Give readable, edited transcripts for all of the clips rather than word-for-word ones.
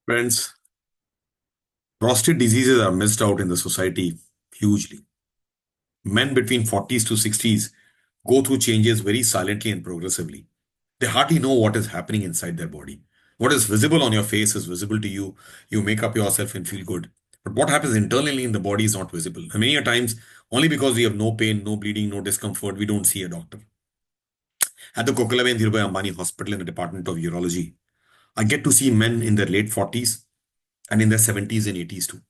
Friends, prostate diseases are missed out in the society hugely. Men between 40s to 60s go through changes very silently and progressively. They hardly know what is happening inside their body. What is visible on your face is visible to you. You make up yourself and feel good. But what happens internally in the body is not visible. And many a times, only because we have no pain, no bleeding, no discomfort, we don't see a doctor. At the Kokalabai and Dhirubhai Ambani Hospital in the Department of Urology, I get to see men in their late 40s and in their 70s and 80s too,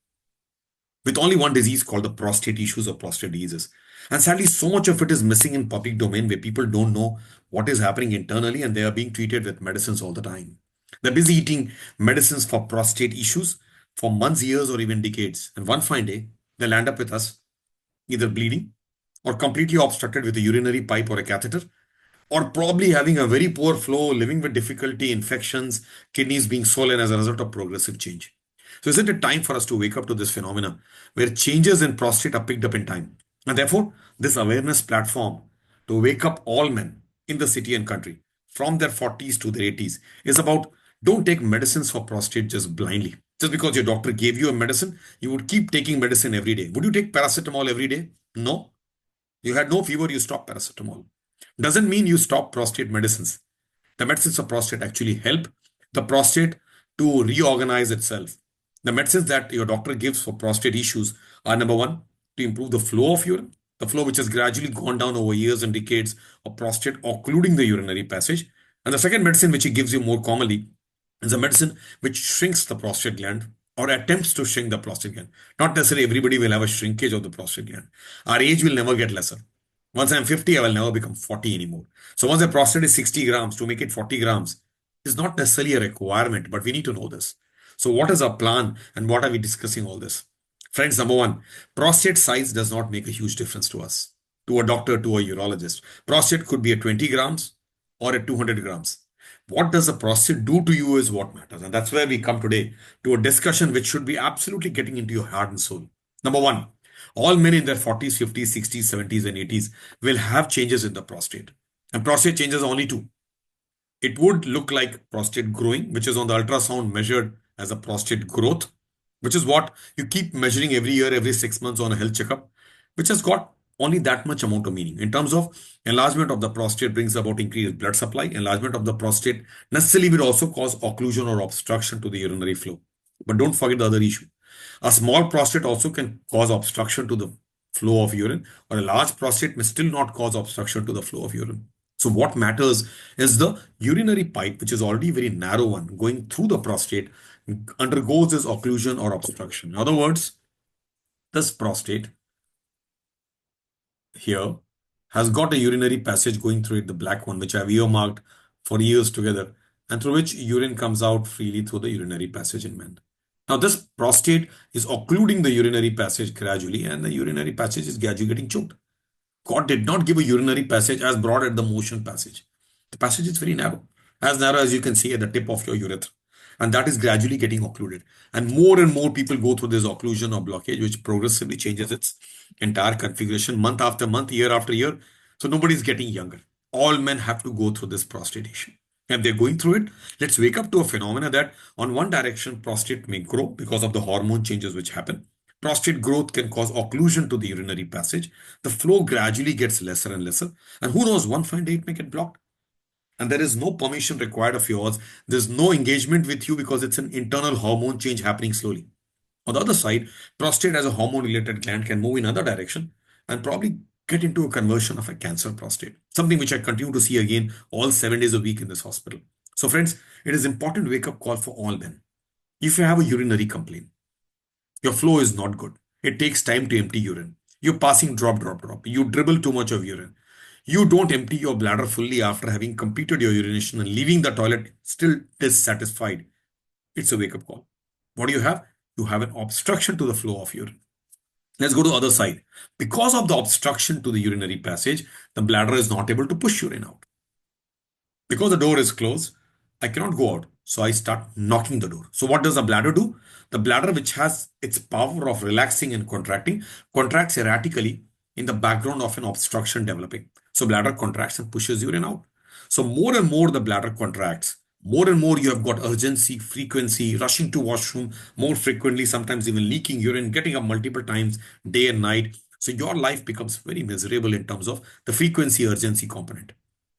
with only one disease called the prostate issues or prostate diseases. And sadly, so much of it is missing in public domain where people don't know what is happening internally and they are being treated with medicines all the time. They're busy eating medicines for prostate issues for months, years, or even decades. And one fine day, they'll end up with us either bleeding or completely obstructed with a urinary pipe or a catheter, or probably having a very poor flow, living with difficulty, infections, kidneys being swollen as a result of progressive change. So, isn't it time for us to wake up to this phenomena where changes in prostate are picked up in time? And therefore, this awareness platform to wake up all men in the city and country from their 40s to their 80s is about don't take medicines for prostate just blindly. Just because your doctor gave you a medicine, you would keep taking medicine every day. Would you take paracetamol every day? No. You had no fever, you stop paracetamol. Doesn't mean you stop prostate medicines. The medicines for prostate actually help the prostate to reorganize itself. The medicines that your doctor gives for prostate issues are number one, to improve the flow of urine, the flow which has gradually gone down over years and decades of prostate occluding the urinary passage. And the second medicine which he gives you more commonly is a medicine which shrinks the prostate gland or attempts to shrink the prostate gland. Not necessarily everybody will have a shrinkage of the prostate gland. Our age will never get lesser. Once I'm 50, I will never become 40 anymore. So once the prostate is 60 grams, to make it 40 grams is not necessarily a requirement, but we need to know this. So what is our plan and what are we discussing all this? Friends, number one, prostate size does not make a huge difference to us, to a doctor, to a urologist. Prostate could be at 20 grams or at 200 grams. What does the prostate do to you is what matters. And that's where we come today to a discussion which should be absolutely getting into your heart and soul. Number one, all men in their 40s, 50s, 60s, 70s, and 80s will have changes in the prostate. And prostate changes are only two. It would look like prostate growing, which is on the ultrasound measured as a prostate growth, which is what you keep measuring every year, every 6 months on a health checkup, which has got only that much amount of meaning. In terms of enlargement of the prostate brings about increased blood supply. Enlargement of the prostate necessarily will also cause occlusion or obstruction to the urinary flow. But don't forget the other issue. A small prostate also can cause obstruction to the flow of urine, or a large prostate may still not cause obstruction to the flow of urine. So what matters is the urinary pipe, which is already a very narrow one, going through the prostate, undergoes this occlusion or obstruction. In other words, this prostate here has got a urinary passage going through it, the black one, which I've earmarked for years together, and through which urine comes out freely through the urinary passage in men. Now, this prostate is occluding the urinary passage gradually, and the urinary passage is gradually getting choked. God did not give a urinary passage as broad as the motion passage. The passage is very narrow, as narrow as you can see at the tip of your urethra. And that is gradually getting occluded. And more people go through this occlusion or blockage, which progressively changes its entire configuration month after month, year after year. So nobody's getting younger. All men have to go through this prostate issue. And they're going through it. Let's wake up to a phenomena that on one direction, prostate may grow because of the hormone changes which happen. Prostate growth can cause occlusion to the urinary passage. The flow gradually gets lesser and lesser. And who knows, one fine day it may get blocked. And there is no permission required of yours. There's no engagement with you because it's an internal hormone change happening slowly. On the other side, prostate as a hormone related gland can move in other direction and probably get into a conversion of a cancer prostate. Something which I continue to see again all 7 days a week in this hospital. So friends, it is important wake up call for all men. If you have a urinary complaint, your flow is not good. It takes time to empty urine. You're passing drop, drop, drop. You dribble too much of urine. You don't empty your bladder fully after having completed your urination and leaving the toilet still dissatisfied. It's a wake-up call. What do you have? You have an obstruction to the flow of urine. Let's go to the other side. Because of the obstruction to the urinary passage, the bladder is not able to push urine out. Because the door is closed, I cannot go out. So I start knocking the door. So what does the bladder do? The bladder, which has its power of relaxing and contracting, contracts erratically in the background of an obstruction developing. So bladder contracts and pushes urine out. So more and more the bladder contracts, More and more, you have got urgency, frequency, rushing to washroom more frequently, sometimes even leaking urine, getting up multiple times, day and night. So your life becomes very miserable in terms of the frequency, urgency component.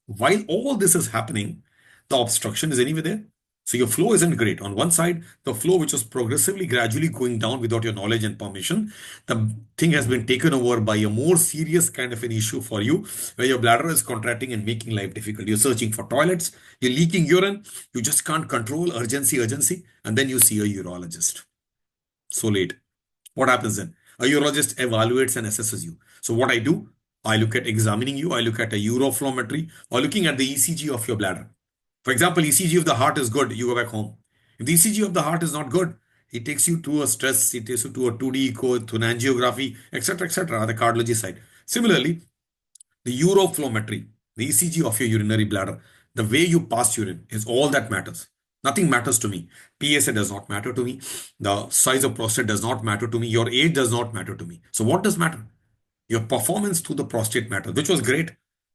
While all this is happening, the obstruction is anyway there. So your flow isn't great. On one side, the flow, which was progressively, gradually going down without your knowledge and permission, the thing has been taken over by a more serious kind of an issue for you, where your bladder is contracting and making life difficult. You're searching for toilets, you're leaking urine, you just can't control urgency, and then you see a urologist. So late. What happens then? A urologist evaluates and assesses you. So what I do, I look at examining you, I look at a uroflowmetry, or looking at the ECG of your bladder. For example, ECG of the heart is good, you go back home. If the ECG of the heart is not good, it takes you to a stress, it takes you to a 2D echo, to an angiography, etc., the cardiology side. Similarly, the uroflowmetry, the ECG of your urinary bladder, the way you pass urine is all that matters. Nothing matters to me. PSA does not matter to me. The size of prostate does not matter to me. Your age does not matter to me. So what does matter? Your performance through the prostate matters, which was great.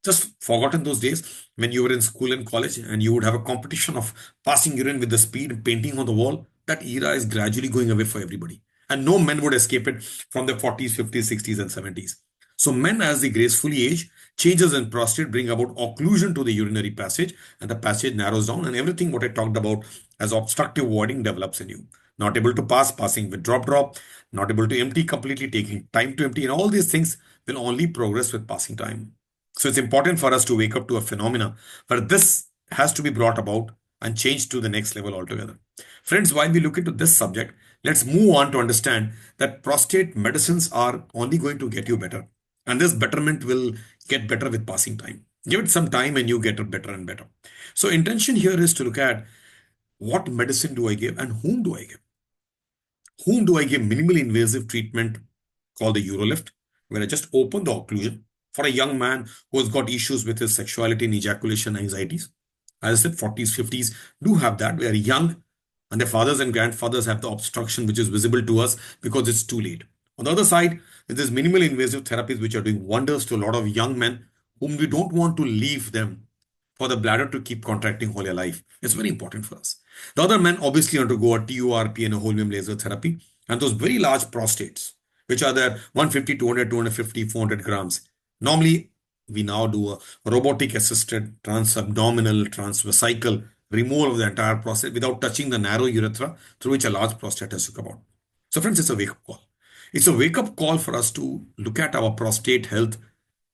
Just forgotten those days when you were in school and college and you would have a competition of passing urine with the speed painting on the wall. That era is gradually going away for everybody. And no men would escape it from the 40s, 50s, 60s, and 70s. So men, as they gracefully age, changes in prostate bring about occlusion to the urinary passage, and the passage narrows down, and everything what I talked about as obstructive voiding develops in you. Not able to pass, passing with drop, not able to empty completely, taking time to empty, and all these things will only progress with passing time. So it's important for us to wake up to a phenomena where this has to be brought about and changed to the next level altogether. Friends, while we look into this subject, let's move on to understand that prostate medicines are only going to get you better. And this betterment will get better with passing time. Give it some time and you get better and better. So intention here is to look at what medicine do I give and whom do I give? Whom do I give minimally invasive treatment called the Urolift, where I just open the occlusion for a young man who has got issues with his sexuality and ejaculation anxieties. As I said, 40s, 50s do have that. They are young and their fathers and grandfathers have the obstruction which is visible to us because it's too late. On the other side, there's minimal invasive therapies which are doing wonders to a lot of young men whom we don't want to leave them for the bladder to keep contracting whole your life. It's very important for us. The other men obviously undergo a TURP and a whole laser therapy, and those very large prostates, which are there 150, 200, 250, 400 grams. Normally, we now do a robotic assisted transabdominal, transvesical removal of the entire prostate without touching the narrow urethra through which a large prostate has to come out. So, friends, it's a wake up call. It's a wake up call for us to look at our prostate health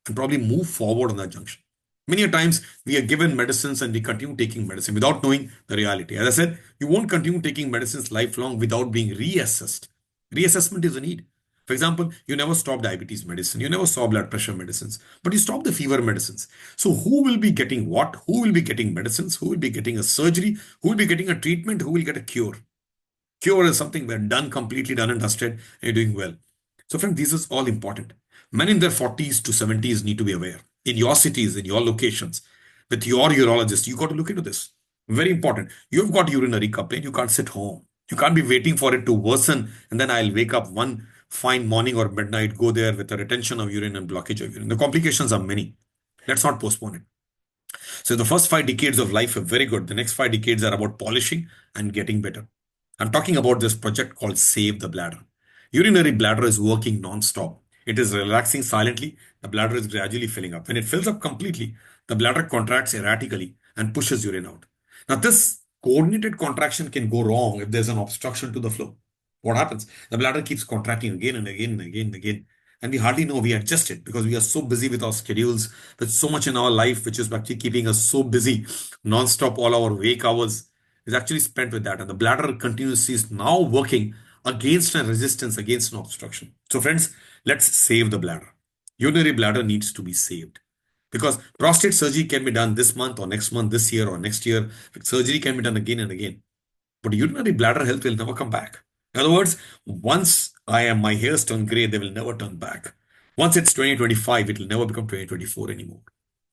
and probably move forward on that junction. Many a times we are given medicines and we continue taking medicine without knowing the reality. As I said, you won't continue taking medicines lifelong without being reassessed. Reassessment is a need. For example, you never stop diabetes medicine, you never stop blood pressure medicines, but you stop the fever medicines. So who will be getting what? Who will be getting medicines? Who will be getting a surgery? Who will be getting a treatment? Who will get a cure? Cure is something where done, completely done and dusted, and you're doing well. So, friend, this is all important. Men in their 40s to 70s need to be aware. In your cities, in your locations, with your urologist, you got to look into this. Very important. You've got urinary complaint. You can't sit home. You can't be waiting for it to worsen, and then I'll wake up one fine morning or midnight, go there with a retention of urine and blockage of urine. The complications are many. Let's not postpone it. So the first 5 decades of life are very good. The next 5 decades are about polishing and getting better. I'm talking about this project called Save the Bladder. Urinary bladder is working non-stop. It is relaxing silently. The bladder is gradually filling up. When it fills up completely, the bladder contracts erratically and pushes urine out. Now, this coordinated contraction can go wrong if there's an obstruction to the flow. What happens? The bladder keeps contracting again and again and again and again. And we hardly know we adjust it because we are so busy with our schedules, with so much in our life, which is actually keeping us so busy non-stop. All our wake hours is actually spent with that. And the bladder continuously is now working against a resistance, against an obstruction. So, friends, let's save the bladder. Urinary bladder needs to be saved because prostate surgery can be done this month or next month, this year or next year. Surgery can be done again and again. But urinary bladder health will never come back. In other words, once my hairs turn gray, they will never turn back. Once it's 2025, it will never become 2024 anymore.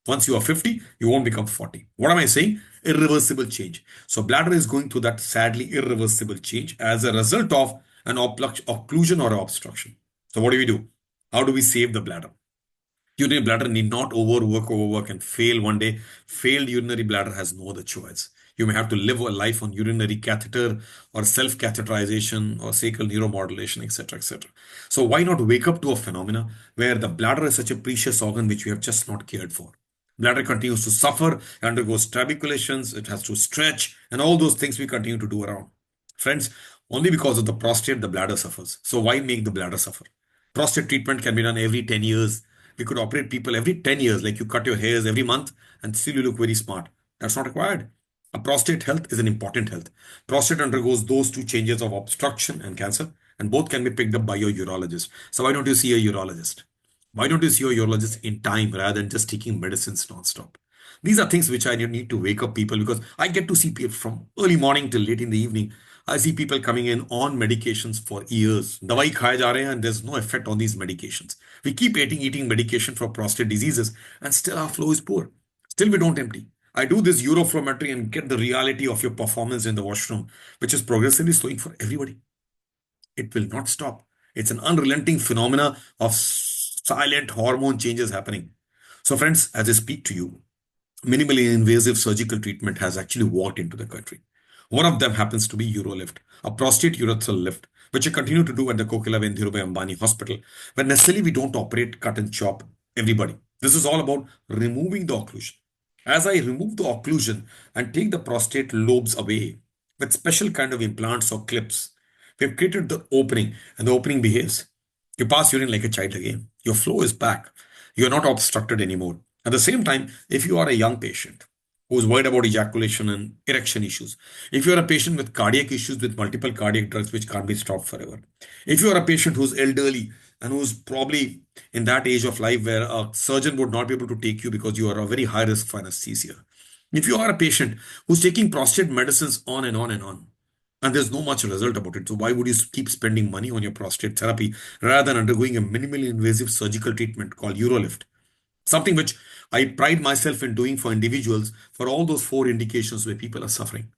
Once you are 50, you won't become 40. What am I saying? Irreversible change. So bladder is going through that sadly irreversible change as a result of an occlusion or obstruction. So what do we do? How do we save the bladder? Urinary bladder need not overwork and fail one day. Failed urinary bladder has no other choice. You may have to live a life on urinary catheter or self-catheterization or sacral neuromodulation, etc., etc. So why not wake up to a phenomena where the bladder is such a precious organ which we have just not cared for? Bladder continues to suffer, undergoes trabeculations, it has to stretch, and all those things we continue to do around. Friends, only because of the prostate, the bladder suffers. So why make the bladder suffer? Prostate treatment can be done every 10 years. We could operate people every 10 years, like you cut your hairs every month and still you look very smart. That's not required. A prostate health is an important health. Prostate undergoes those two changes of obstruction and cancer, and both can be picked up by your urologist. So why don't you see a urologist? Why don't you see your urologist in time rather than just taking medicines nonstop? These are things which I need to wake up people, because I get to see people from early morning till late in the evening. I see people coming in on medications for years. Dawai khaye ja rahe hain and there's no effect on these medications. We keep eating medication for prostate diseases and still our flow is poor. Still we don't empty. I do this Uroflowmetry and get the reality of your performance in the washroom, which is progressively slowing for everybody. It will not stop. It's an unrelenting phenomena of silent hormone changes happening. So, friends, as I speak to you, minimally invasive surgical treatment has actually walked into the country. One of them happens to be Urolift, a prostate urethral lift, which I continue to do at the Kokilaben Dhirubhai Ambani Hospital, where necessarily we don't operate, cut and chop everybody. This is all about removing the occlusion. As I remove the occlusion and take the prostate lobes away with special kind of implants or clips, we have created the opening, and the opening behaves. You pass urine like a child again. Your flow is back. You're not obstructed anymore. At the same time, if you are a young patient who's worried about ejaculation and erection issues, if you're a patient with cardiac issues with multiple cardiac drugs which can't be stopped forever, if you are a patient who's elderly and who's probably in that age of life where a surgeon would not be able to take you because you are a very high risk for anesthesia, if you are a patient who's taking prostate medicines on and on and on, and there's no much result about it. So why would you keep spending money on your prostate therapy rather than undergoing a minimally invasive surgical treatment called Urolift? Something which I pride myself in doing for individuals for all those four indications where people are suffering.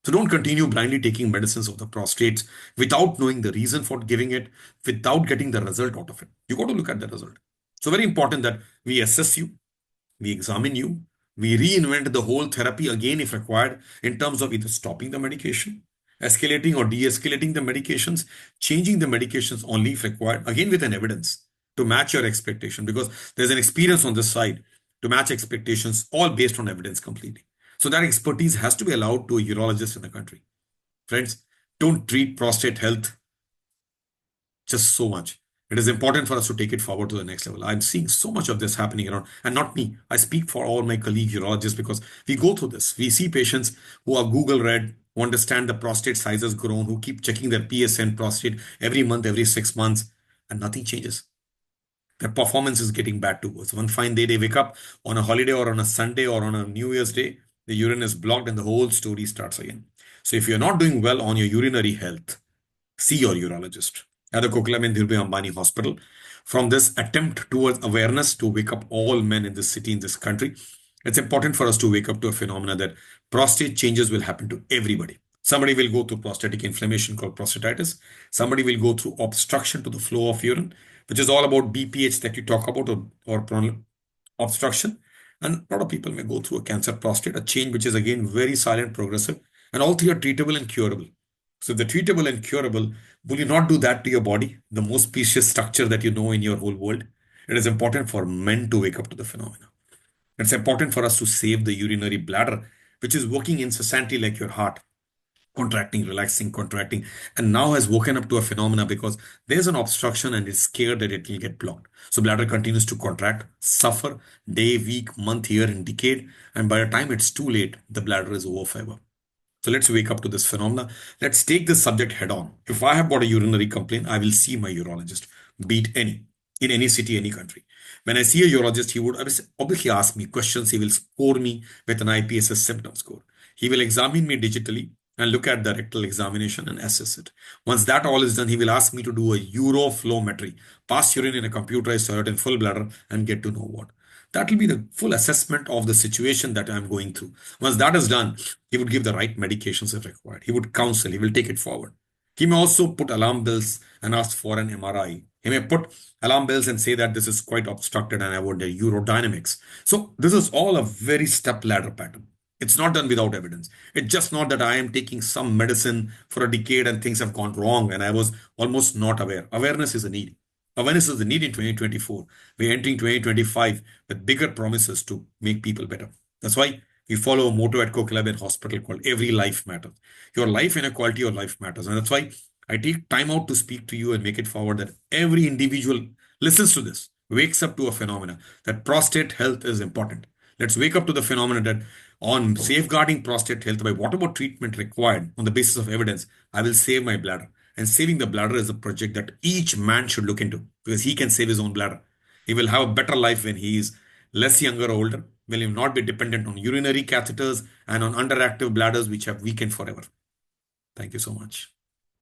So don't continue blindly taking medicines of the prostate without knowing the reason for giving it, without getting the result out of it. You got to look at the result. So very important that we assess you, we examine you, we reinvent the whole therapy again if required in terms of either stopping the medication, escalating or de-escalating the medications, changing the medications only if required, again with an evidence to match your expectation, because there's an experience on this side to match expectations, all based on evidence completely. So that expertise has to be allowed to a urologist in the country. Friends, don't treat prostate health just so much. It is important for us to take it forward to the next level. I'm seeing so much of this happening around, and not me. I speak for all my colleague urologists because we go through this. We see patients who are Google read, who understand the prostate size has grown, who keep checking their PSN prostate every month, every 6 months, and nothing changes. Their performance is getting bad too. So one fine day they wake up on a holiday or on a Sunday or on a New Year's Day, the urine is blocked and the whole story starts again. So if you're not doing well on your urinary health, see your urologist at the Kokilaben Dhirubhai Ambani Hospital. From this attempt towards awareness to wake up all men in this city, in this country, it's important for us to wake up to a phenomena that prostate changes will happen to everybody. Somebody will go through prostatic inflammation called prostatitis. Somebody will go through obstruction to the flow of urine, which is all about BPH that you talk about, or obstruction. And a lot of people may go through a cancer prostate, a change which is again very silent, progressive, and all three are treatable and curable. So the treatable and curable, will you not do that to your body, the most precious structure that you know in your whole world? It is important for men to wake up to the phenomena. It's important for us to save the urinary bladder, which is working incessantly like your heart, contracting, relaxing, contracting, and now has woken up to a phenomena because there's an obstruction and it's scared that it will get blocked. So bladder continues to contract, suffer day, week, month, year, and decade. And by the time it's too late, the bladder is over forever. So let's wake up to this phenomena. Let's take this subject head on. If I have got a urinary complaint, I will see my urologist, be it any, in any city, any country. When I see a urologist, he would obviously ask me questions. He will score me with an IPSS symptom score. He will examine me digitally and look at the rectal examination and assess it. Once that all is done, he will ask me to do a uroflowmetry, pass urine in a computerized toilet in full bladder and get to know what. That will be the full assessment of the situation that I'm going through. Once that is done, he would give the right medications if required. He would counsel, he will take it forward. He may also put alarm bells and ask for an MRI. He may put alarm bells and say that this is quite obstructed and I want a urodynamics. So this is all a very step ladder pattern. It's not done without evidence. It's just not that I am taking some medicine for a decade and things have gone wrong and I was almost not aware. Awareness is a need. Awareness is the need in 2024. We're entering 2025 with bigger promises to make people better. That's why we follow a motto at Club and Hospital called Every Life Matters. Your life and a quality of life matters. And that's why I take time out to speak to you and make it forward that every individual listens to this, wakes up to a phenomena that prostate health is important. Let's wake up to the phenomenon that on safeguarding prostate health by whatever treatment required on the basis of evidence, I will save my bladder. And saving the bladder is a project that each man should look into because he can save his own bladder. He will have a better life when he is less younger or older, will he not be dependent on urinary catheters and on underactive bladders which have weakened forever. Thank you so much.